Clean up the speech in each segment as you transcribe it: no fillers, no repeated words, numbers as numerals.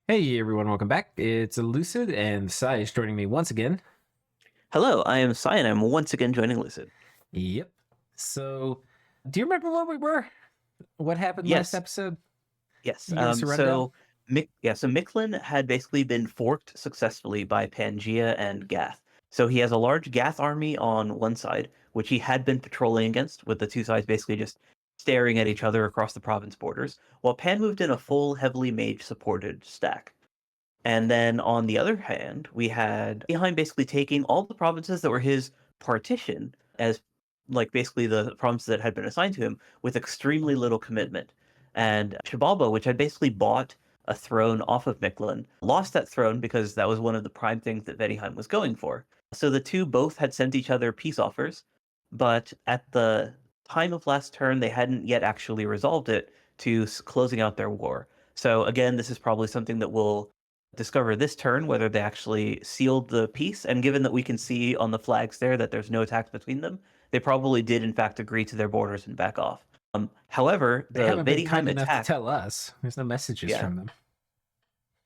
Hey everyone, welcome back. It's Lucid and Sai is joining me once again. Hello, I am Sai, and I'm once again joining Lucid. Yep. So, do you remember where we were? What happened last Yes, episode? yes. Can you give us a rundown? So Miklin had basically been forked successfully by Pangea and Gath. So he has a large Gath army on one side, which he had been patrolling against, with the two sides basically just staring at each other across the province borders, while Pan moved in a full, heavily mage-supported stack. And then on the other hand, we had Behind basically taking all the provinces that were his partition as like basically the provinces that had been assigned to him with extremely little commitment. And Shibalba, which had basically bought a throne off of Miklin, lost that throne because that was one of the prime things that Vediheim was going for. So the two both had sent each other peace offers, but at the time of last turn, they hadn't yet actually resolved it to closing out their war. So again, this is probably something that will discover this turn whether they actually sealed the peace. And given that we can see on the flags there that there's no attacks between them, they probably did in fact agree to their borders and back off. However, They the haven't been kind Vediheim enough to attack, tell us. There's no messages yeah, from them.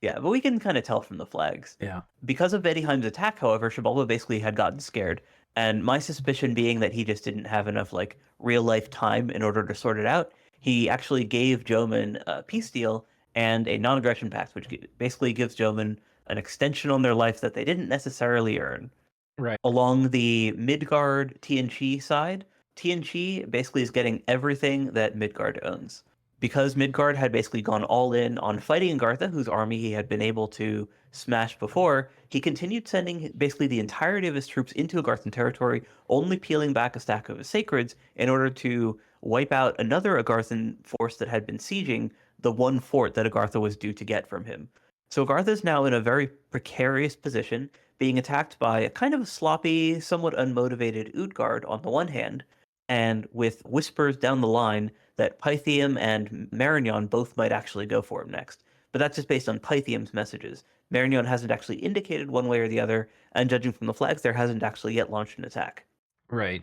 yeah, but we can kind of tell from the flags. Yeah. Because of Vediheim's attack, however, Shibalba basically had gotten scared. And my suspicion being that he just didn't have enough like real life time in order to sort it out, he actually gave Joman a peace deal and a non-aggression pact, which basically gives Joman an extension on their life that they didn't necessarily earn. Right. Along the Midgard TNG side, TNG basically is getting everything that Midgard owns. Because Midgard had basically gone all in on fighting Gartha, whose army he had been able to smash before, he continued sending basically the entirety of his troops into Agarthan territory, only peeling back a stack of his sacreds in order to wipe out another Agarthan force that had been sieging the one fort that Agartha was due to get from him. So Agartha is now in a very precarious position, being attacked by a kind of a sloppy, somewhat unmotivated Utgard on the one hand, and with whispers down the line that Pythium and Marignon both might actually go for him next. But that's just based on Pythium's messages. Marignon hasn't actually indicated one way or the other, and judging from the flags, there hasn't actually yet launched an attack. Right.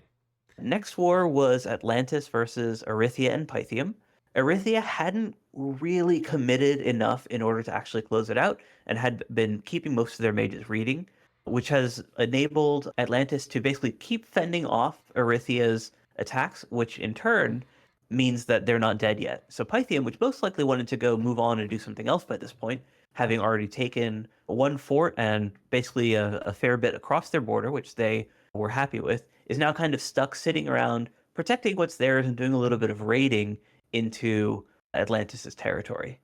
Next war was Atlantis versus Arithia and Pythium. Arithia hadn't really committed enough in order to actually close it out and had been keeping most of their mages reading, which has enabled Atlantis to basically keep fending off Arithia's attacks, which in turn means that they're not dead yet. So Pythium, which most likely wanted to go move on and do something else by this point, having already taken one fort and basically a fair bit across their border, which they were happy with, is now kind of stuck sitting around protecting what's theirs and doing a little bit of raiding into Atlantis' territory.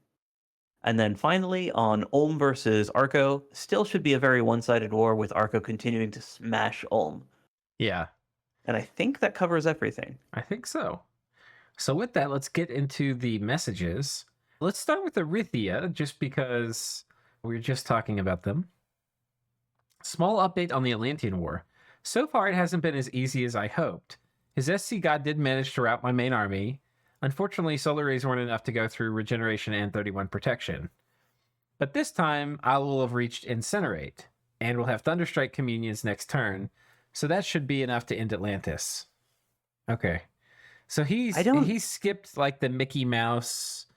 And then finally, on Ulm versus Arco, still should be a very one-sided war with Arco continuing to smash Ulm. Yeah. And I think that covers everything. I think so. So with that, let's get into the messages. Let's start with Arithia, just because we were just talking about them. Small update on the Atlantean War. So far, it hasn't been as easy as I hoped. His SC god did manage to rout my main army. Unfortunately, solar rays weren't enough to go through regeneration and 31 protection. But this time, I will have reached Incinerate, and will have Thunderstrike communions next turn, so that should be enough to end Atlantis. Okay. So he skipped like the Mickey Mouse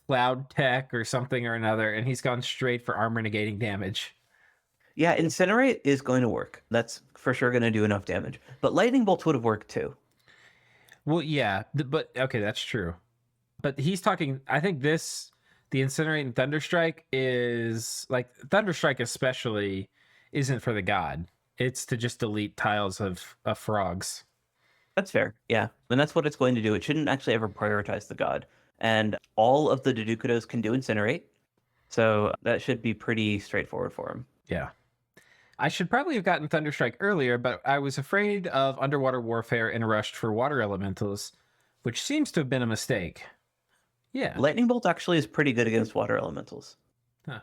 cloud tech or something or another, and he's gone straight for armor negating damage. Yeah, Incinerate is going to work. That's for sure going to do enough damage. But Lightning Bolt would have worked too. Well, yeah, but okay, that's true. But he's talking. I think the Incinerate and Thunderstrike is like Thunderstrike especially isn't for the god. It's to just delete tiles of frogs. That's fair. Yeah. And that's what it's going to do. It shouldn't actually ever prioritize the god. And all of the Deducados can do Incinerate. So that should be pretty straightforward for him. Yeah. I should probably have gotten Thunderstrike earlier, but I was afraid of underwater warfare and rushed for water elementals, which seems to have been a mistake. Yeah. Lightning Bolt actually is pretty good against water elementals. Huh.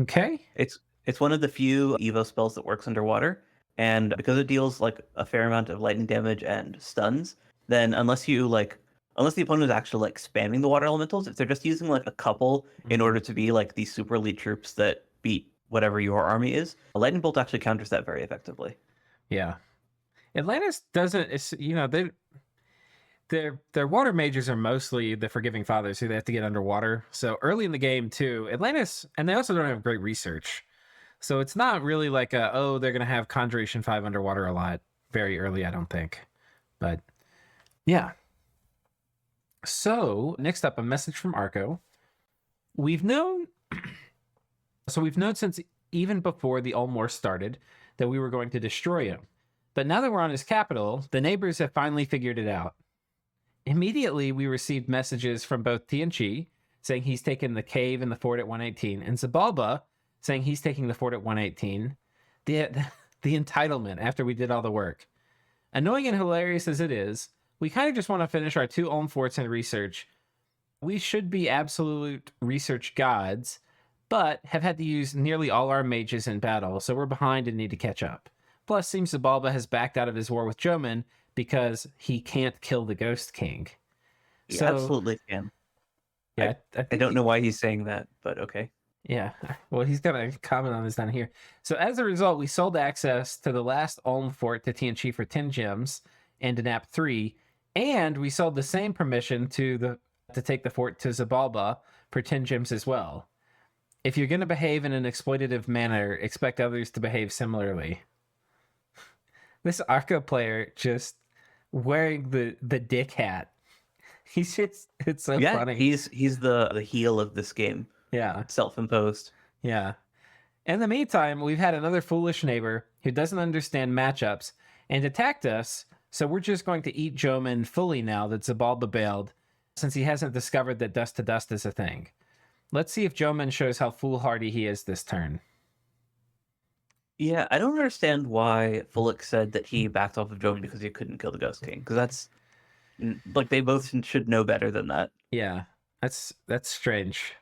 Okay. It's one of the few Evo spells that works underwater, and because it deals like a fair amount of lightning damage and stuns, then unless the opponent is actually like spamming the water elementals, if they're just using like a couple in order to be like these super elite troops that beat whatever your army is, a lightning bolt actually counters that very effectively. Yeah. Atlantis doesn't, it's, their water mages are mostly the forgiving fathers who they have to get underwater. So early in the game too, Atlantis, and they also don't have great research. So it's not really like they're gonna have Conjuration 5 underwater a lot very early, I don't think. But yeah. So next up, a message from Arco. We've known since even before the Ulm War started that we were going to destroy him. But now that we're on his capital, the neighbors have finally figured it out. Immediately, we received messages from both Tianchi saying he's taken the cave and the fort at 118, and Zabalba saying he's taking the fort at 118. The entitlement after we did all the work. Annoying and hilarious as it is, we kind of just want to finish our 2 Ulm forts and research. We should be absolute research gods, but have had to use nearly all our mages in battle, so we're behind and need to catch up. Plus, seems Zabalba has backed out of his war with Joman because he can't kill the Ghost King. He absolutely can. Yeah, I don't know why he's saying that, but okay. Yeah, well, he's going to comment on this down here. So as a result, we sold access to the last Ulm fort to Tianchi for 10 gems and an app 3, and we sold the same permission to take the fort to Zabalba for 10 gems as well. If you're going to behave in an exploitative manner, expect others to behave similarly. This Arco player just wearing the dick hat. It's so funny. He's the heel of this game. Yeah. Self-imposed. Yeah. In the meantime, we've had another foolish neighbor who doesn't understand matchups and attacked us, so we're just going to eat Joman fully now that Zabalba bailed, since he hasn't discovered that dust to dust is a thing. Let's see if Joman shows how foolhardy he is this turn. Yeah, I don't understand why Fulik said that he backed off of Joman because he couldn't kill the Ghost King, because that's like they both should know better than that. Yeah, that's strange.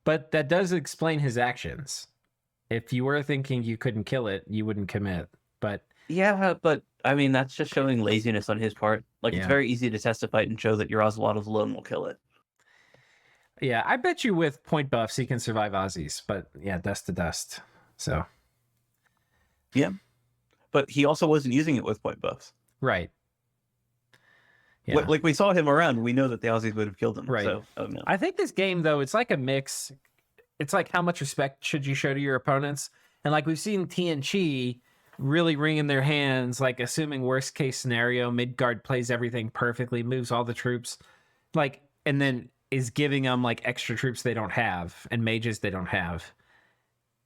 But that does explain his actions. If you were thinking you couldn't kill it, you wouldn't commit. But yeah, but I mean that's just showing laziness on his part. Like it's very easy to test a fight and show that your Ocelot alone will kill it. Yeah, I bet you with point buffs he can survive Aussies, but yeah, dust to dust. So yeah, but he also wasn't using it with point buffs. Right. Yeah. Like we saw him around, we know that the Aussies would have killed him. Right. So, no. I think this game though, it's like a mix. It's like how much respect should you show to your opponents, and like we've seen Tianchi really wringing their hands, like assuming worst case scenario, Midgard plays everything perfectly, moves all the troops, like, and then is giving them like extra troops they don't have and mages they don't have.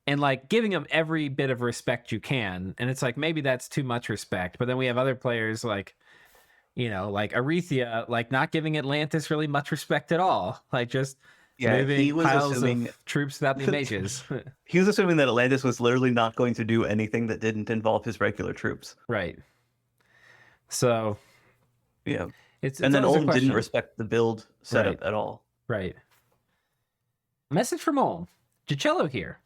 And like giving them every bit of respect you can. And it's like, maybe that's too much respect. But then we have other players like, like Arithia, like not giving Atlantis really much respect at all. Like just moving he was piles assuming of troops without the mages. He was assuming that Atlantis was literally not going to do anything that didn't involve his regular troops. Right. So yeah. And then Ulm didn't respect the build setup at all. Right. Message from Ulm. Gicello here.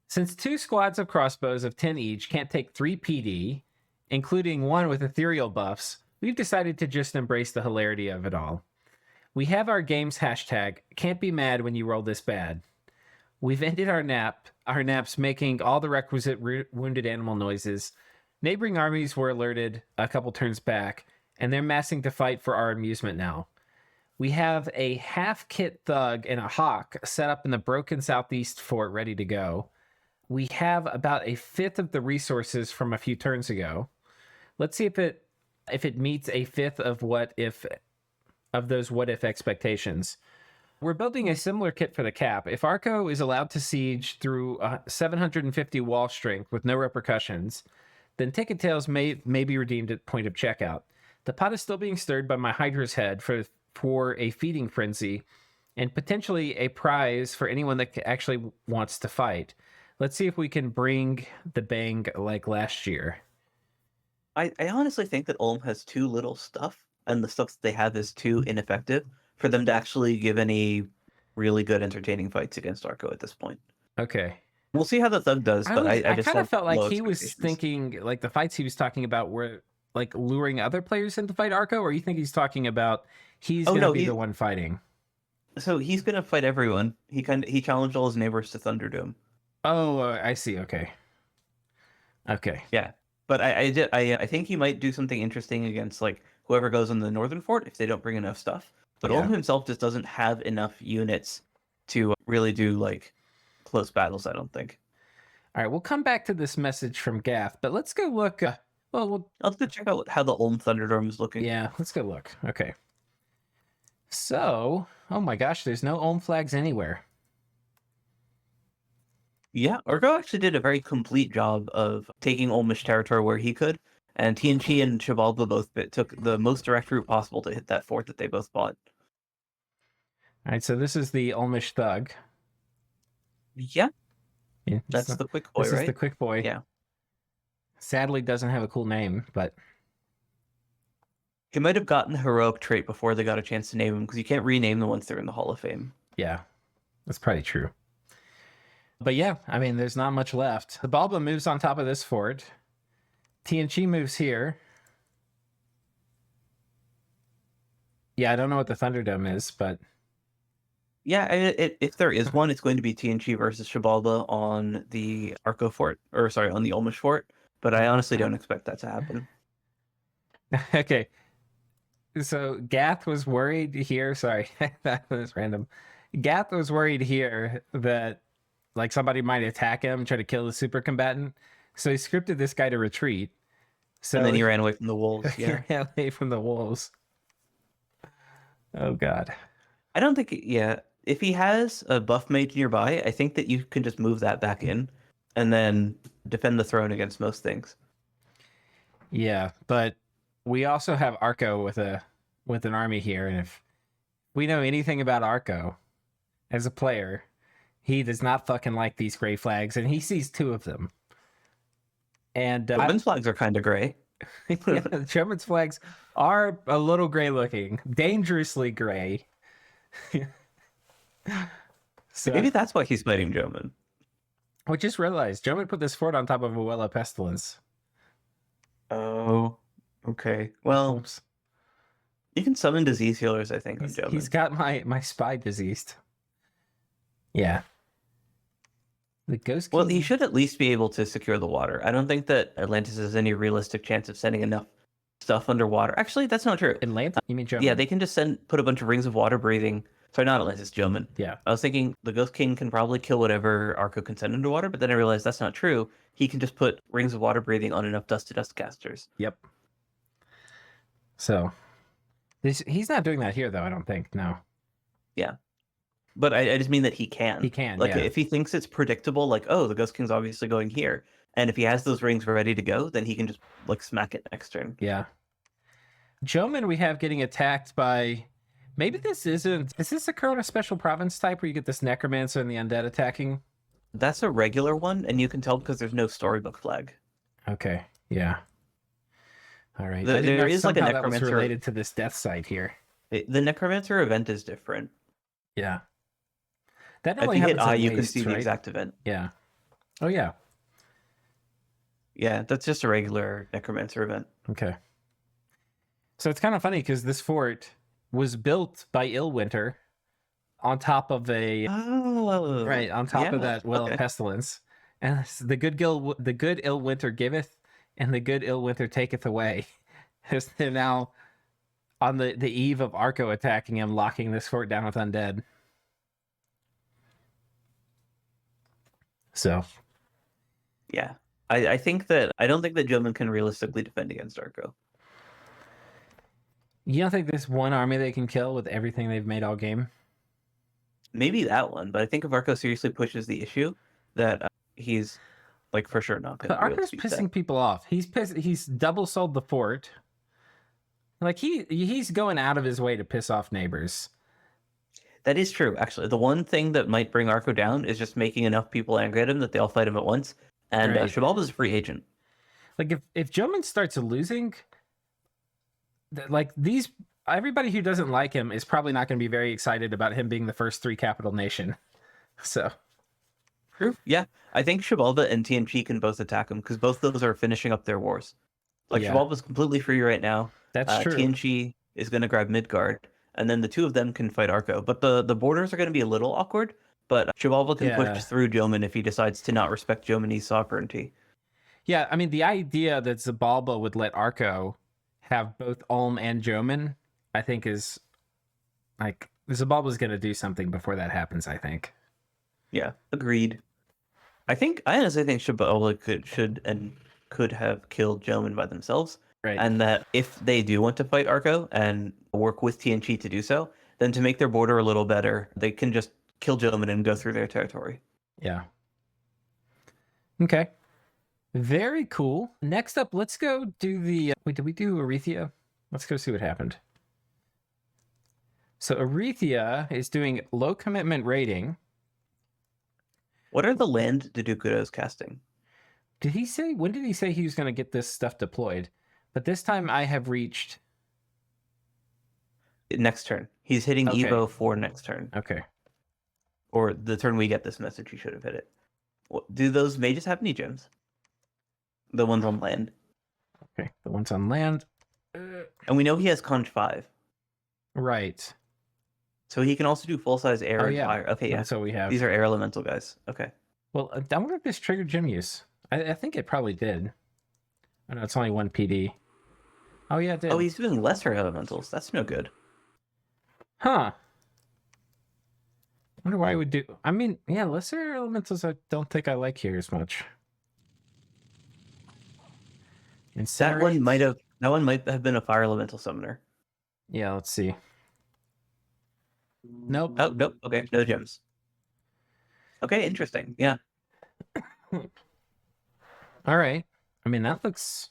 Since 2 squads of crossbows of 10 each can't take 3 PD, including one with ethereal buffs, we've decided to just embrace the hilarity of it all. We have our game's hashtag, can't be mad when you roll this bad. We've ended our naps making all the requisite wounded animal noises. Neighboring armies were alerted a couple turns back, and they're massing to fight for our amusement now. We have a half-kit thug and a hawk set up in the broken southeast fort ready to go. We have about a fifth of the resources from a few turns ago. Let's see if it meets a fifth of those what if expectations. We're building a similar kit for the cap. If Arco is allowed to siege through 750 wall strength with no repercussions, then Ticket Tails may be redeemed at point of checkout. The pot is still being stirred by my Hydra's head for a feeding frenzy, and potentially a prize for anyone that actually wants to fight. Let's see if we can bring the bang like last year. I honestly think that Ulm has too little stuff, and the stuff that they have is too ineffective for them to actually give any really good entertaining fights against Arco at this point. Okay. We'll see how the thug does, but I just kind of felt like he was thinking, like the fights he was talking about were like luring other players in to fight Arco, or you think he's talking about he's going to be the one fighting? So he's going to fight everyone. He challenged all his neighbors to Thunderdome. Oh, I see. Okay. Yeah. But I think he might do something interesting against like whoever goes in the northern fort if they don't bring enough stuff. But Yeah. Ulm himself just doesn't have enough units to really do like close battles, I don't think. All right, we'll come back to this message from Gath, but let's go look. Let's go check out how the Ulm Thunderdome is looking. Yeah, let's go look. Okay. So, oh my gosh, there's no Ulm flags anywhere. Yeah, Arco actually did a very complete job of taking Ulmish territory where he could, and TNG and Xibalba both took the most direct route possible to hit that fort that they both bought. All right, so this is the Ulmish thug. Yeah, Yeah, that's the quick boy, this right? is the quick boy. Yeah. Sadly, doesn't have a cool name, but He might have gotten the heroic trait before they got a chance to name him, because you can't rename them once they're in the Hall of Fame. yeah, that's probably true. But yeah, I mean, there's not much left. The Balba moves on top of this fort. TNG moves here. Yeah, I don't know what the Thunderdome is, but Yeah, if there is one, it's going to be TNG versus Xibalba on the Arco fort, or sorry, on the Ulmish fort. But I honestly don't expect that to happen. okay. So Gath was worried here. Sorry, that was random. Gath was worried here that like somebody might attack him, try to kill the super combatant. So he scripted this guy to retreat. So And then he ran away from the wolves. he Yeah, ran away from the wolves. Oh God. I don't think. Yeah, if he has a buff mage nearby, I think that you can just move that back in, and then defend the throne against most things. Yeah, but we also have Arco with an army here, and if we know anything about Arco as a player, he does not fucking like these gray flags, and he sees two of them. And Women's flags are kind of gray. yeah, the German's flags are a little gray looking, dangerously gray. So Maybe that's why he's fighting Joman. I just realized Joman put this fort on top of Uella Pestilence. Oh, okay. Well, Oops. you can summon disease healers, I think, on Joman. He's got my spy diseased. Yeah. The Ghost King... Well, he should at least be able to secure the water. I don't think that Atlantis has any realistic chance of sending enough stuff underwater. Actually, that's not true. Atlanta? You mean Joman? Yeah, they can just put a bunch of rings of water breathing. Sorry, not Atlantis, Joman. Yeah. I was thinking the Ghost King can probably kill whatever Arco can send underwater, but then I realized that's not true. He can just put rings of water breathing on enough dust-to-dust casters. Yep. So, he's not doing that here, though, I don't think. No. Yeah. But I just mean that he can. He can, Like, yeah. if he thinks it's predictable, like, oh, the Ghost King's obviously going here, and if he has those rings ready to go, then he can just, like, smack it next turn. Yeah. Joman we have getting attacked by... Maybe this isn't... Is this a Corona Special Province type where you get this Necromancer and the Undead attacking? That's a regular one, and you can tell because there's no storybook flag. Okay, yeah. All right. There is like a that was Necromancer related to this death site here. The Necromancer event is different. Yeah. That If only you hit happens I, in you can wastes, see the right? exact event. Yeah. Oh, yeah. Yeah, that's just a regular Necromancer event. Okay. So it's kind of funny because this fort was built by Illwinter on top of a... Oh, Right, on top of yeah, that Well okay. of Pestilence. And it's the good Illwinter giveth, and the good Illwinter taketh away. As they're now on the eve of Arco attacking him, locking this fort down with undead. So, Yeah. I don't think that Joman can realistically defend against Arco. you don't think there's one army they can kill with everything they've made all game? Maybe that one, but I think if Arco seriously pushes the issue, that he's like for sure not going But to be able Arco's to beat pissing people off. He's double sold the fort. Like he's going out of his way to piss off neighbors. That is true, actually. The one thing that might bring Arco down is just making enough people angry at him that they all fight him at once. And Right. Xibalba's a free agent. Like if Joman starts losing, like everybody who doesn't like him is probably not going to be very excited about him being the first 3 capital nation. So True. Yeah, I think Xibalba and TNG can both attack him because both those are finishing up their wars. Like Yeah. Xibalba's completely free right now. that's true. TNG is going to grab Midgard, and then the two of them can fight Arco. But the borders are going to be a little awkward. But Xibalba can Yeah. push through Joman if he decides to not respect Jomani's sovereignty. Yeah, I mean the idea that Zabalba would let Arco have both Ulm and Joman, I think is like Zabulba's going to do something before that happens, I think. Yeah, agreed. I honestly think Shabala could have killed Joman by themselves. Right. And that if they do want to fight Arco and work with TNG to do so, then to make their border a little better, they can just kill Joman and go through their territory. Yeah. Okay. Very cool. Next up, let's go do the... Wait, did we do Arithia? Let's go see what happened. So Arithia is doing low commitment raiding. What are the land Dedukudos casting? Did he say... When did he say he was going to get this stuff deployed? But this time I have reached... Next turn. He's hitting Okay. Evo for next turn. Okay. Or the turn we get this message, he should have hit it. Do those mages have any gems? The ones on land. Okay, the ones on land. And we know he has Conch 5. Right. So he can also do full-size air and fire. Okay, yeah. That's what we have. These are air elemental guys. Okay. Well, I wonder if this triggered gem use. I think it probably did. I know it's only 1 PD. Oh, yeah, it did. Oh, he's doing lesser elementals. That's no good. Huh. I wonder why I would do... I mean, yeah, lesser elementals I don't think I like here as much. That one might have been a fire elemental summoner. Yeah, let's see. Nope. Oh, nope. Okay, no gems. Okay, interesting. Yeah. All right. I mean, that looks...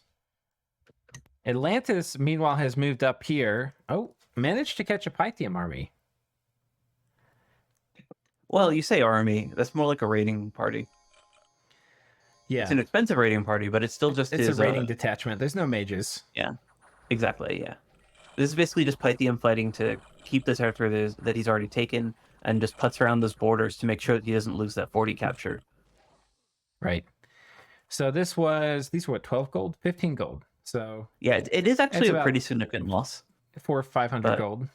Atlantis, meanwhile, has moved up here. Oh, managed to catch a Pythium army. Well, you say army. That's more like a raiding party. Yeah. It's an expensive raiding party, but it's still just It's a raiding detachment. There's no mages. Yeah, exactly, yeah. This is basically just Pythium fighting to keep the territory that he's already taken and just puts around those borders to make sure that he doesn't lose that 40 capture. Right. So these were what, 12 gold? 15 gold. So yeah, it is actually a pretty significant loss. 400 or 500 gold.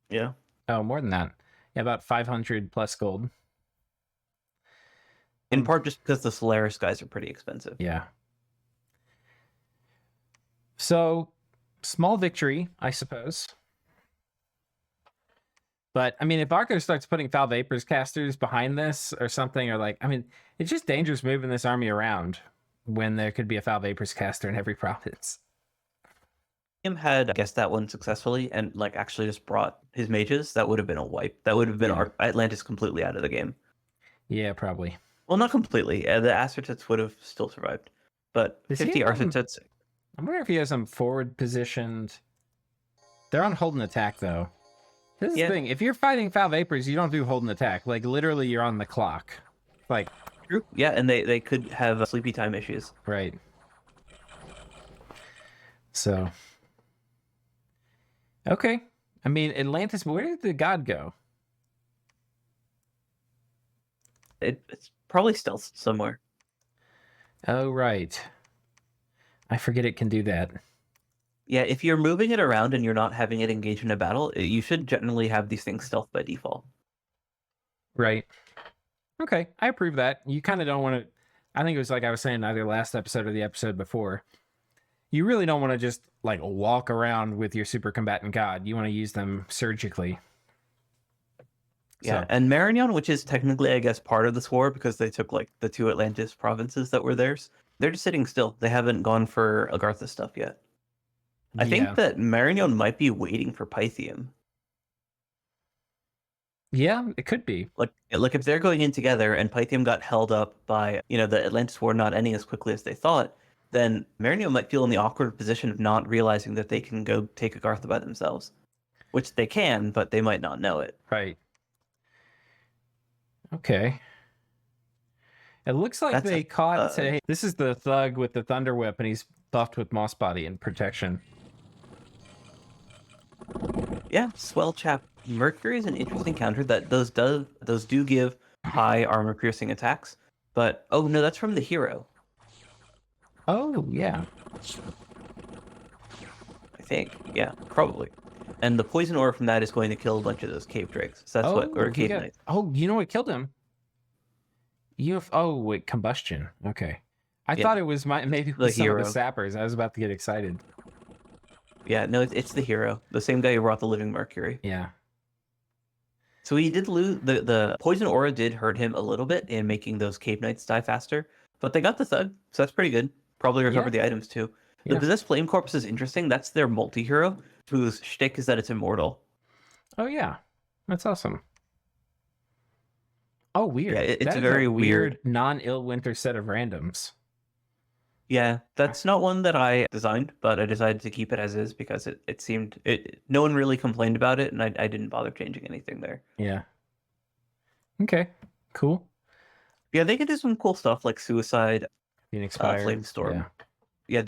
Yeah. Oh, more than that. Yeah, about 500 plus gold. In part just because the Solaris guys are pretty expensive. Yeah. So, small victory, I suppose. But, I mean, if Arco starts putting Foul Vapors casters behind this or something, or like, I mean, it's just dangerous moving this army around when there could be a Foul Vapors caster in every province. Him had guessed that one successfully and like actually just brought his mages, that would have been a wipe. That would have been Atlantis completely out of the game. Yeah, probably. Well, not completely. The Acertits would have still survived. But 50 Acertits... I wonder if he has them forward positioned. They're on hold and attack, though. This is the thing. If you're fighting Foul Vapors, you don't do hold and attack. Like, literally, you're on the clock. Like... True. Yeah, and they could have sleepy time issues. Right. So... Okay. I mean, Atlantis, where did the god go? It's probably stealth somewhere. Oh, right. I forget it can do that. Yeah, if you're moving it around and you're not having it engage in a battle, you should generally have these things stealth by default. Right. Okay, I approve that. You kind of don't want to... I think it was like I was saying either last episode or the episode before. You really don't want to just like walk around with your super combatant god. You want to use them surgically. Yeah, So. And Marignon, which is technically, I guess, part of this war because they took like the 2 Atlantis provinces that were theirs. They're just sitting still. They haven't gone for Agartha stuff yet. I think that Marignon might be waiting for Pythium. Yeah, it could be. Like if they're going in together and Pythium got held up by, the Atlantis war not ending as quickly as they thought, then Marignon might feel in the awkward position of not realizing that they can go take Agartha by themselves. Which they can, but they might not know it. Right. Okay. It looks like they caught... hey, this is the thug with the Thunder Whip, and he's buffed with Moss Body and protection. Yeah, swell chap. Mercury is an interesting counter that those do give high armor piercing attacks. But, oh no, that's from the hero. Oh, yeah. I think. Yeah, probably. And the poison ore from that is going to kill a bunch of those cave drakes. So that's or cave knights. Oh, you know what killed him? Oh, wait, combustion. Okay. I thought it was maybe it was some of the sappers. I was about to get excited. Yeah, no, it's the hero, the same guy who brought the Living Mercury. Yeah. So he did lose the poison aura did hurt him a little bit in making those cave knights die faster, but they got the thug, so that's pretty good. Probably recovered the items too. The Yeah. possessed flame corpse is interesting. That's their multi-hero, whose shtick is that it's immortal. Oh yeah, that's awesome. Oh, weird. Yeah, it's That is very a weird. non-ill winter set of randoms. Yeah, that's not one that I designed, but I decided to keep it as is because it seemed no one really complained about it, and I didn't bother changing anything there. Yeah. Okay. Cool. Yeah, they can do some cool stuff like suicide, Phoenix Fire. flamestorm. Yeah,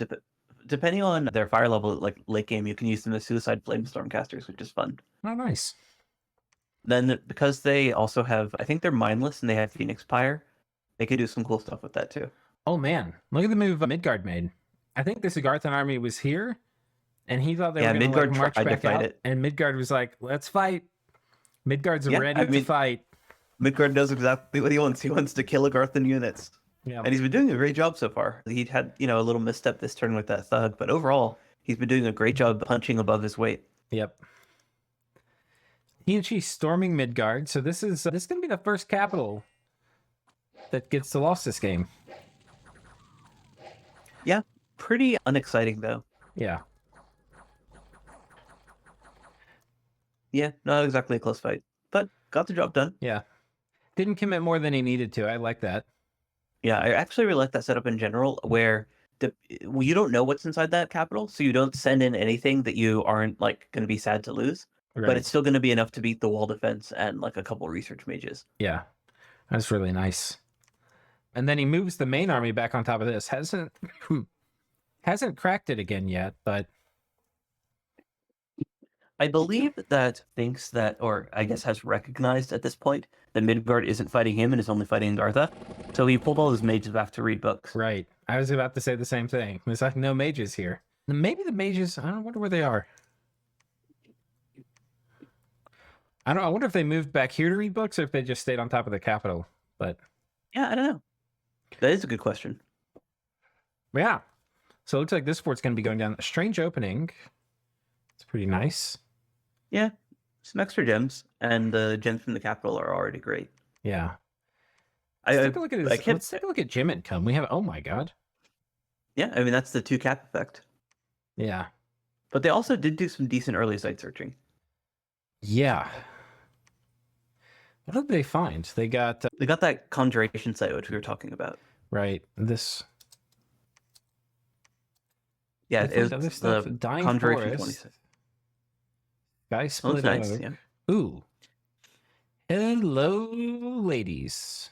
depending on their fire level, like late game, you can use them as suicide flamestorm casters, which is fun. Oh, nice. Then because they also have, I think they're mindless and they have Phoenix Pyre, they could do some cool stuff with that too. Oh man, look at the move Midgard made. I think this Agarthan army was here, and he thought they were going to Midgard march tried to back fight out, it. and Midgard was like, "Let's fight." Midgard's ready to fight. Midgard knows exactly what he wants. He wants to kill Agarthan units. Yeah. And he's been doing a great job so far. He'd had, a little misstep this turn with that thug, but overall, he's been doing a great job punching above his weight. Yep. He and she storming Midgard. So this is going to be the first capital that gets to lost this game. Yeah, pretty unexciting though. Yeah. Yeah, not exactly a close fight, but got the job done. Yeah. Didn't commit more than he needed to. I like that. Yeah, I actually really like that setup in general, where you don't know what's inside that capital, so you don't send in anything that you aren't like going to be sad to lose, but it's still going to be enough to beat the wall defense and like a couple research mages. Yeah, that's really nice. And then he moves the main army back on top of this. Hasn't cracked it again yet, but I believe that thinks that, or I guess has recognized at this point, that Midgard isn't fighting him and is only fighting Gartha. So he pulled all his mages back to read books. Right. I was about to say the same thing. There's like no mages here. Maybe the mages, I don't wonder where they are. I wonder if they moved back here to read books or if they just stayed on top of the capital. But yeah, I don't know. That is a good question. Yeah. So it looks like this fort's going to be going down a strange opening. It's pretty nice. Yeah. Some extra gems, and the gems from the capital are already great. Yeah. Let's take a look at gem income. We have, oh my god. Yeah, I mean, that's the 2 cap effect. Yeah. But they also did do some decent early site searching. Yeah. What did they find? They got that conjuration site, which we were talking about. Right. This. Yeah, it was the Dying conjuration Forest. 26. Guy split nice, oak. yeah. Ooh. Hello, ladies.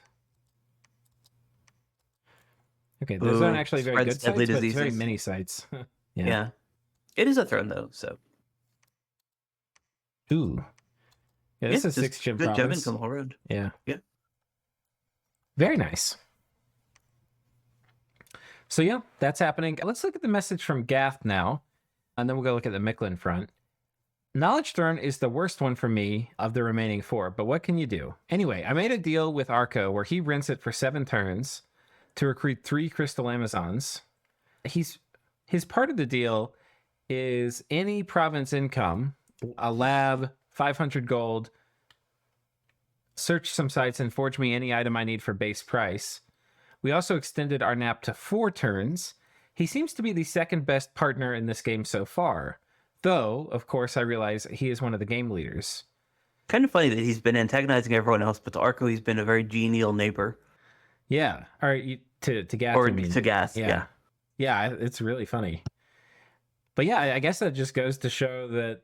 Okay, those aren't actually very good sites, but it's very many sites. Yeah. It is a throne, though, so. Ooh. Yeah, this is 6 gem province. Good gem income all around. Yeah. Yeah. Very nice. So yeah, that's happening. Let's look at the message from Gath now, and then we'll go look at the Miklin front. Knowledge Throne is the worst one for me of the remaining 4, but what can you do? Anyway, I made a deal with Arco where he rents it for 7 turns to recruit 3 Crystal Amazons. His part of the deal is any province income, a lab, 500 gold, search some sites and forge me any item I need for base price. We also extended our nap to 4 turns. He seems to be the second best partner in this game so far. Though, of course, I realize he is one of the game leaders. Kind of funny that he's been antagonizing everyone else, but to Arco, he's been a very genial neighbor. Yeah. Or to Gath, or you mean. To Gath, yeah. Yeah, it's really funny. But yeah, I guess that just goes to show that,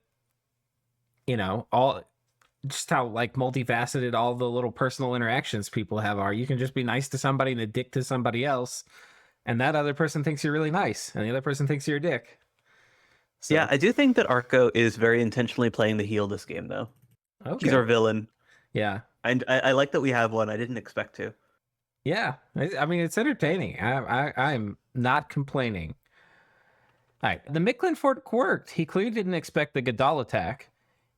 just how like multifaceted all the little personal interactions people have are. You can just be nice to somebody and a dick to somebody else, and that other person thinks you're really nice, and the other person thinks you're a dick. So. Yeah, I do think that Arco is very intentionally playing the heel this game, though. Okay. He's our villain. Yeah. And I like that we have one. I didn't expect to. Yeah. I mean, it's entertaining. I'm not complaining. All right. The Miklin fort worked. He clearly didn't expect the Gadal attack,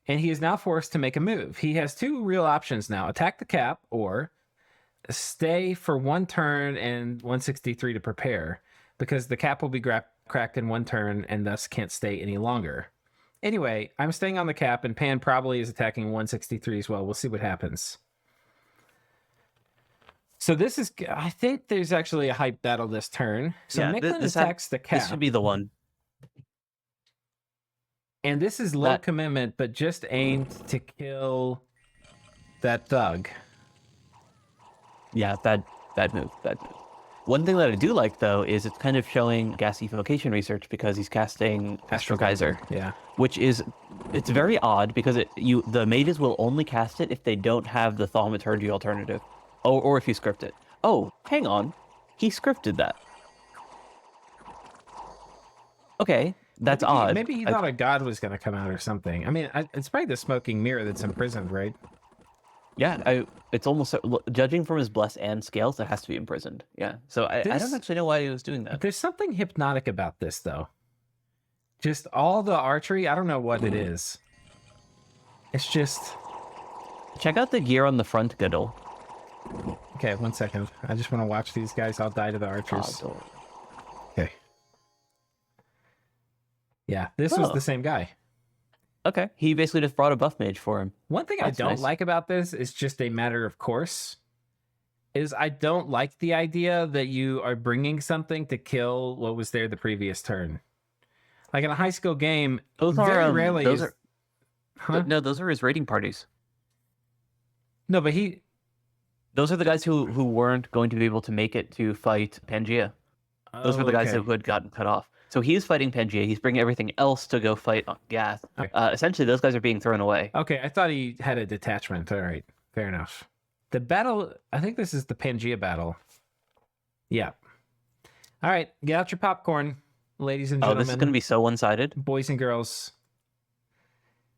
and he is now forced to make a move. He has 2 real options now. Attack the cap or stay for 1 turn and 163 to prepare, because the cap will be cracked in one turn and thus can't stay any longer. Anyway, I'm staying on the cap, and Pan probably is attacking 163 as well. We'll see what happens. So this is, I think there's actually a hype battle this turn. So Miklin attacks the cap. This should be the one. And this is low commitment, but just aimed to kill that thug. Yeah, bad move. One thing that I do like, though, is it's kind of showing gas evocation research because he's casting Astral Geyser. Yeah. Which is, it's very odd because the mages will only cast it if they don't have the Thaumaturgy alternative. Or if you script it. Oh, hang on. He scripted that. Okay, that's odd. Maybe he thought a god was going to come out or something. I mean, it's probably the smoking mirror that's imprisoned, right? Yeah, it's almost, judging from his bless and scales, it has to be imprisoned. Yeah, so I don't actually know why he was doing that. There's something hypnotic about this, though. Just all the archery, I don't know what it is. It's just... Check out the gear on the front, Goodle. Okay, 1 second. I just want to watch these guys all die to the archers. Okay. Yeah, this was the same guy. Okay, he basically just brought a buff mage for him. One thing I don't like about this is just a matter of course. Is I don't like the idea that you are bringing something to kill what was there the previous turn. Like in a high skill game, those very are rarely. Those are no, those are his raiding parties. No, but those are the guys who weren't going to be able to make it to fight Pangea. Those were the guys who had gotten cut off. So he's fighting Pangea. He's bringing everything else to go fight Gath. Okay. Essentially, those guys are being thrown away. Okay, I thought he had a detachment. All right, fair enough. The battle, I think this is the Pangea battle. Yeah. All right, get out your popcorn, ladies and gentlemen. Oh, this is going to be so one-sided. Boys and girls.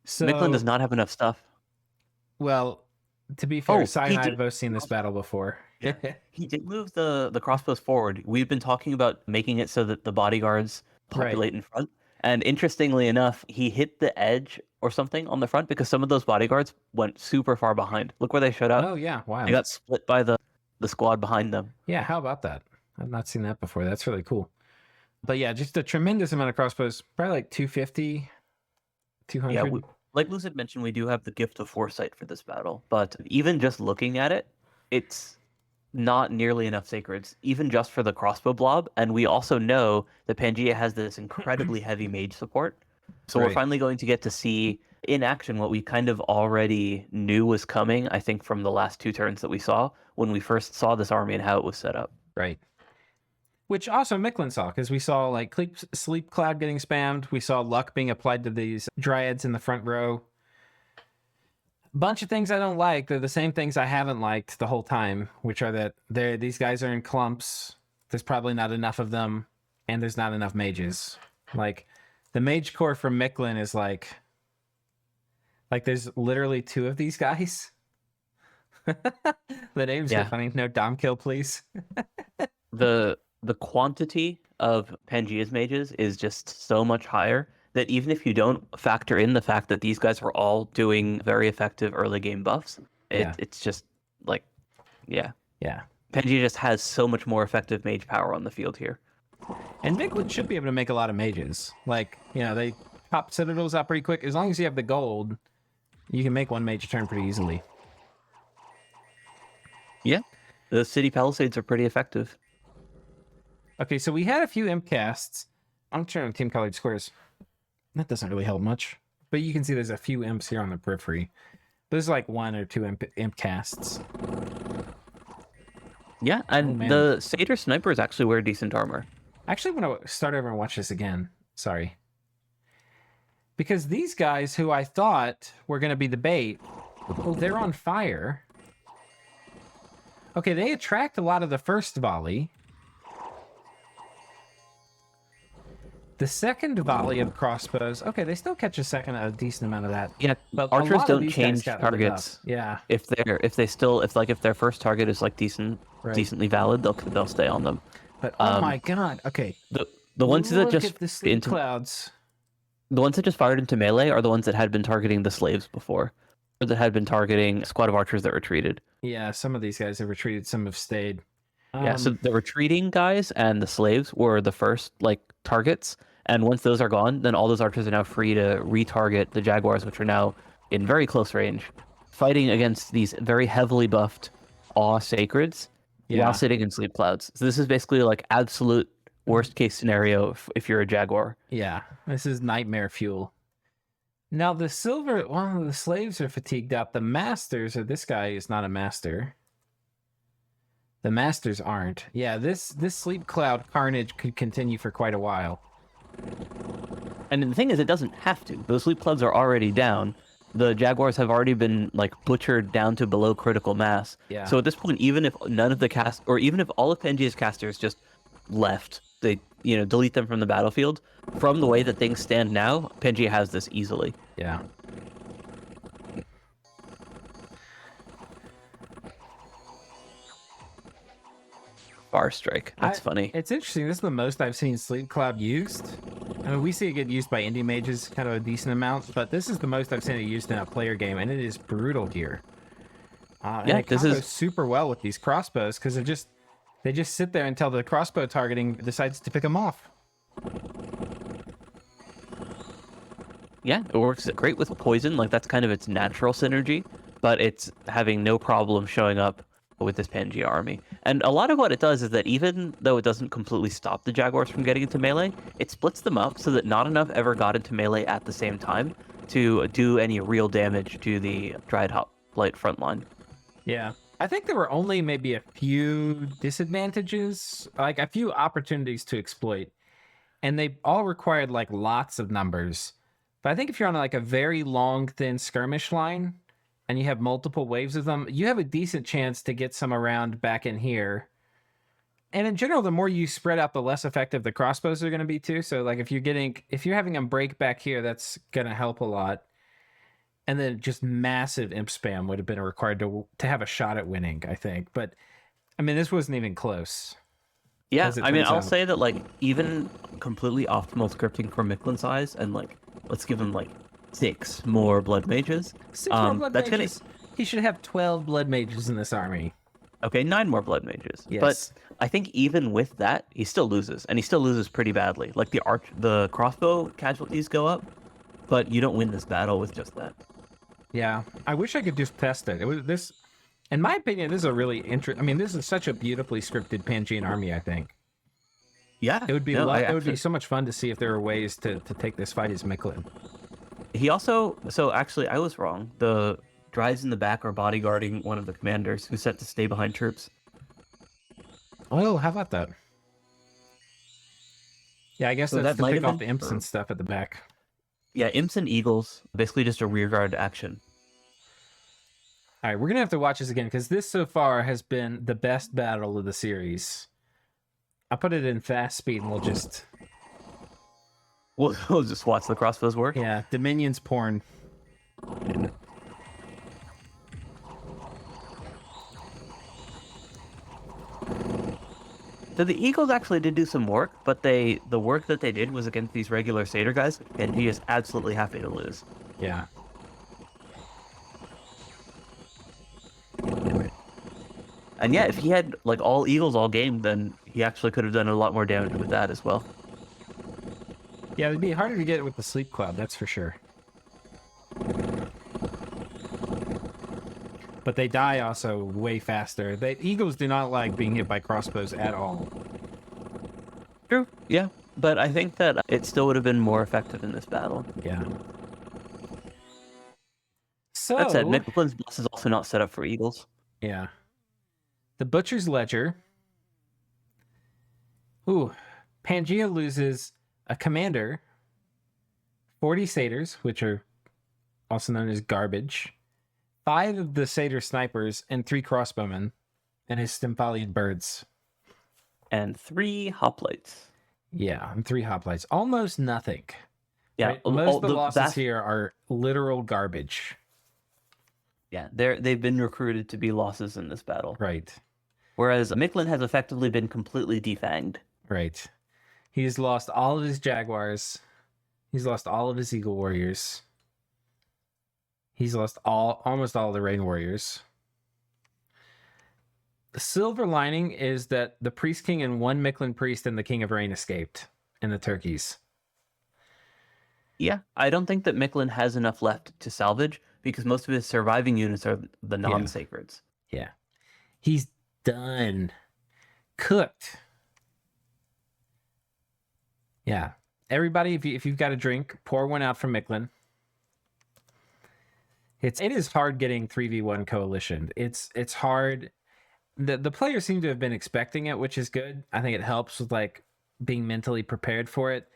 So, Miklin does not have enough stuff. Well, to be fair, Sai and I have both seen this battle before. He did move the crossbows forward. We've been talking about making it so that the bodyguards populate in front. And interestingly enough, he hit the edge or something on the front because some of those bodyguards went super far behind. Look where they showed up. Oh, yeah. Wow. They got split by the squad behind them. Yeah, how about that? I've not seen that before. That's really cool. But yeah, just a tremendous amount of crossbows. Probably like 250, 200. Yeah, like Lucid mentioned, we do have the gift of foresight for this battle. But even just looking at it, it's not nearly enough sacreds, even just for the crossbow blob. And we also know that Pangea has this incredibly heavy mage support. So we're finally going to get to see in action what we kind of already knew was coming, I think, from the last two turns that we saw when we first saw this army and how it was set up. Right. Which also Miklin saw, because we saw like Sleep Cloud getting spammed. We saw luck being applied to these dryads in the front row. Bunch of things I don't like. They're the same things I haven't liked the whole time, which are that these guys are in clumps. There's probably not enough of them, and there's not enough mages. Like the mage core from Miklin is like there's literally 2 of these guys. The names are funny. No dom kill, please. The quantity of Pangea's mages is just so much higher that even if you don't factor in the fact that these guys were all doing very effective early game buffs, it's just like, yeah. Pangea just has so much more effective mage power on the field here. And Miklin should be able to make a lot of mages. Like, they pop citadels up pretty quick. As long as you have the gold, you can make one mage turn pretty easily. Yeah, the city palisades are pretty effective. Okay, so we had a few imp casts. I'm turning on team colored squares. That doesn't really help much. But you can see there's a few imps here on the periphery. There's like 1 or 2 imp casts. Yeah, and the Satyr snipers actually wear decent armor. I actually want to start over and watch this again. Sorry. Because these guys who I thought were going to be the bait, they're on fire. Okay, they attract a lot of the first volley. The second volley of crossbows, okay, they still catch a decent amount of that. Yeah, but archers don't change targets. Yeah, if their first target is like decently valid, they'll stay on them. But oh my god, okay. The ones that just at the sleep clouds. The ones that just fired into melee are the ones that had been targeting the slaves before, or that had been targeting a squad of archers that retreated. Yeah, some of these guys have retreated, some have stayed. Yeah, so Um, the retreating guys and the slaves were the first like targets, and once those are gone, then all those archers are now free to retarget the jaguars, which are now in very close range, fighting against these very heavily buffed awe sacreds while yeah, sitting in sleep clouds. So this is basically like absolute worst case scenario if you're a jaguar. yeah. This is nightmare fuel. Now the silver, one of the slaves are fatigued up. The masters, or this guy is not a master. The masters aren't. Yeah, this sleep cloud carnage could continue for quite a while. And the thing is, it doesn't have to. Those sleep clouds are already down. The jaguars have already been like butchered down to below critical mass. Yeah. So at this point, even if none of the cast, or even if all of Pangea's casters just left, they delete them from the battlefield. From the way that things stand now, Pangea has this easily. Yeah. Bar strike. That's funny. It's interesting. This is the most I've seen Sleep Cloud used. I mean, we see it get used by indie mages kind of a decent amount, but this is the most I've seen it used in a player game, and it is brutal here. And Yeah, it this combos is super well with these crossbows because they just sit there until the crossbow targeting decides to pick them off. yeah, it works great with poison. Like that's kind of its natural synergy, but it's having no problem showing up with this Pangea army. And a lot of what it does is that even though it doesn't completely stop the jaguars from getting into melee, it splits them up so that not enough ever got into melee at the same time to do any real damage to the dried hoplite front line. Yeah. I think there were only maybe a few disadvantages, like a few opportunities to exploit, and they all required like lots of numbers. But I think if you're on like a very long, thin skirmish line and you have multiple waves of them, you have a decent chance to get some around back in here. And in general, the more you spread out, the less effective the crossbows are going to be too. So like if you're having them break back here, that's going to help a lot. And then just massive imp spam would have been required to have a shot at winning, I think. But I mean, this wasn't even close. Yeah, As it I mean, turns I'll out. say that like even completely optimal scripting for Miklin size, and like let's give him like 6 more blood mages. 6 more blood That's mages. He should have 12 blood mages in this army. Okay, 9 more blood mages. Yes. But I think even with that, he still loses, and he still loses pretty badly. Like the crossbow casualties go up, but you don't win this battle with just that. Yeah, I wish I could just test it. It was this, in my opinion, this is a really interesting. I mean, this is such a beautifully scripted Pangean army. I think Yeah, it would be no, it would be so much fun to see if there were ways to take this fight as Miklin. He also, so actually, I was wrong. The drives in the back are bodyguarding one of the commanders who's set to stay behind troops. Oh, how about that? Yeah, I guess So that's that to might pick have off been the imps and stuff at the back. Yeah, imps and eagles, basically just a rearguard action. All right, we're gonna have to watch this again because this so far has been the best battle of the series. I'll put it in fast speed and we'll just We'll just watch the crossbows work. yeah, Dominion's porn. So the eagles actually did do some work, but the work that they did was against these regular satyr guys, and he is absolutely happy to lose. Yeah. And yeah, if he had like all eagles all game, then he actually could have done a lot more damage with that as well. Yeah, it'd be harder to get it with the sleep cloud, that's for sure. But they die also way faster. Eagles do not like being hit by crossbows at all. True. Yeah, but I think that it still would have been more effective in this battle. Yeah. So That said, Miklin's boss is also not set up for eagles. yeah. The Butcher's Ledger. Ooh. Pangea loses a commander, 40 satyrs, which are also known as garbage, 5 of the satyr snipers, and 3 crossbowmen, and his Stymphalian birds. And 3 hoplites. Yeah, and 3 hoplites. Almost nothing. Yeah, Right? Most of the losses here are literal garbage. Yeah, they've been recruited to be losses in this battle. Right. Whereas Miklin has effectively been completely defanged. Right. He's lost all of his jaguars. He's lost all of his eagle warriors. He's lost almost all of the rain warriors. The silver lining is that the Priest King and one Miklin priest and the King of Rain escaped in the turkeys. Yeah, I don't think that Miklin has enough left to salvage because most of his surviving units are the non-sacreds. Yeah. He's done. Cooked. Yeah. Everybody, if you've got a drink, pour one out from Miklin. It is hard getting 3v1 coalition. It's hard. The players seem to have been expecting it, which is good. I think it helps with like being mentally prepared for it.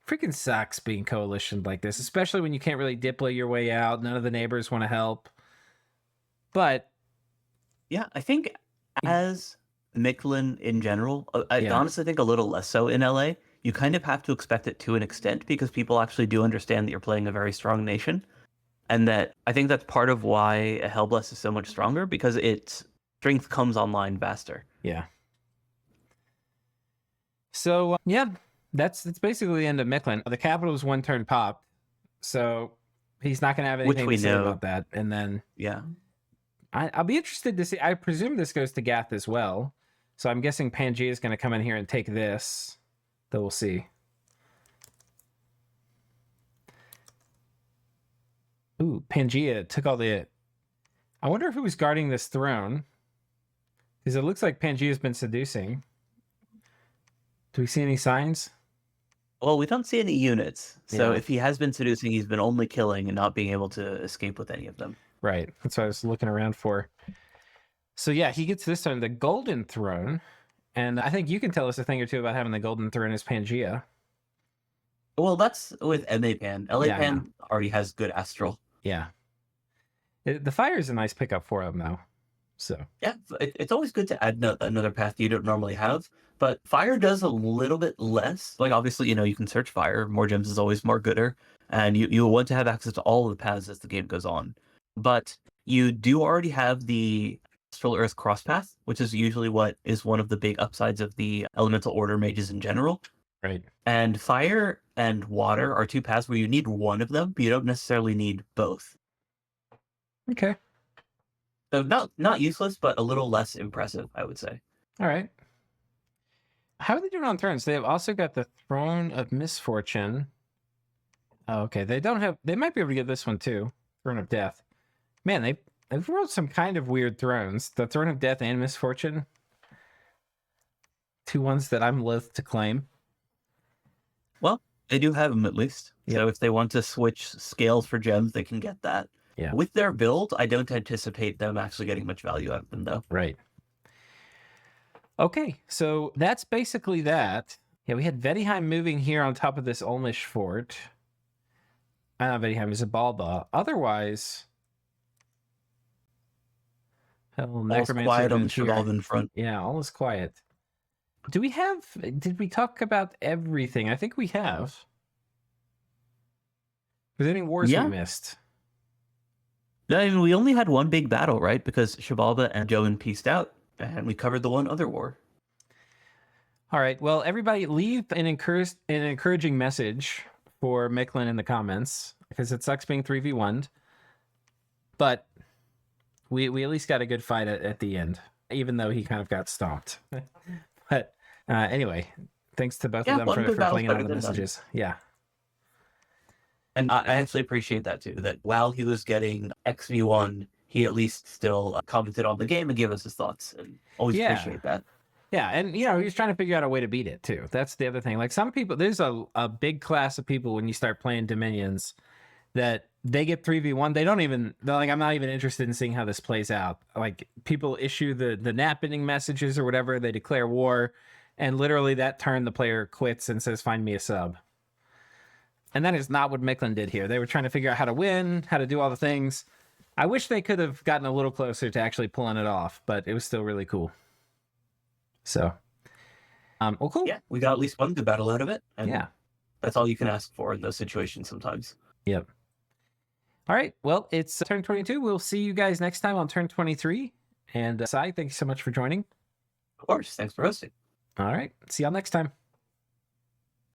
Freaking sucks being coalitioned like this, especially when you can't really diplo your way out. None of the neighbors want to help. But yeah, I think as Miklin in general, I honestly think a little less so in LA. You kind of have to expect it to an extent because people actually do understand that you're playing a very strong nation. And that I think that's part of why a Hellbless is so much stronger because its strength comes online faster. Yeah. So, that's basically the end of Miklin. The capital is one turn popped. So he's not going to have anything to say about that. And then, I'll be interested to see. I presume this goes to Gath as well. So I'm guessing Pangea is going to come in here and take this. Though we'll see. Ooh, Pangea took all the... I wonder if he was guarding this throne. Because it looks like Pangea's been seducing. Do we see any signs? Well, we don't see any units. So if he has been seducing, he's been only killing and not being able to escape with any of them. Right. That's what I was looking around for. So yeah, he gets this throne, the Golden Throne. And I think you can tell us a thing or two about having the Golden Throne as Pangea. Well, that's with MA Pan. LA Pan already has good astral. Yeah. The fire is a nice pickup for him, though. So yeah, it's always good to add another path you don't normally have. But fire does a little bit less. Like, obviously, you can search fire. More gems is always more gooder. And you want to have access to all of the paths as the game goes on. But you do already have the Astral Earth cross path, which is usually what is one of the big upsides of the Elemental Order mages in general. Right. And fire and water are two paths where you need one of them, but you don't necessarily need both. Okay. So not useless, but a little less impressive, I would say. All right. How are they doing on thrones? They have also got the Throne of Misfortune. Oh, okay. They might be able to get this one too. Throne of Death. Man, they've rolled some kind of weird thrones. The Throne of Death and Misfortune. Two ones that I'm loath to claim. Well, they do have them at least. Yep. So if they want to switch scales for gems, they can get that. Yeah. With their build, I don't anticipate them actually getting much value out of them, though. Right. Okay, so that's basically that. Yeah, we had Vedheim moving here on top of this Ulmish fort. Vedheim is a Balba. Otherwise... All is quiet on the Shivalv in front. Yeah, all is quiet. Did we talk about everything? I think we have. Was there any wars we missed? No, I mean, we only had one big battle, right? Because Shivalva and Joan pieced out, and we covered the one other war. All right, well, everybody leave an encouraging message for Miklin in the comments, because it sucks being 3v1'd. But we at least got a good fight at the end, even though he kind of got stomped. But anyway, thanks to both of them for playing all the messages. Yeah. And I actually appreciate that too, that while he was getting XV1, he at least still commented on the game and gave us his thoughts. And always appreciate that. Yeah, and he was trying to figure out a way to beat it too. That's the other thing. Like some people, there's a big class of people when you start playing Dominions that they get 3v1. They're like, I'm not even interested in seeing how this plays out. Like people issue the nap ending messages or whatever, they declare war, and literally that turn the player quits and says, find me a sub. And that is not what Miklin did here. They were trying to figure out how to win, how to do all the things. I wish they could have gotten a little closer to actually pulling it off, but it was still really cool. So, well, cool. Yeah, we got at least one good battle out of it. And that's all you can ask for in those situations sometimes. Yep. All right. Well, it's turn 22. We'll see you guys next time on turn 23. And Sai, thank you so much for joining. Of course. Thanks for hosting. All right. See y'all next time.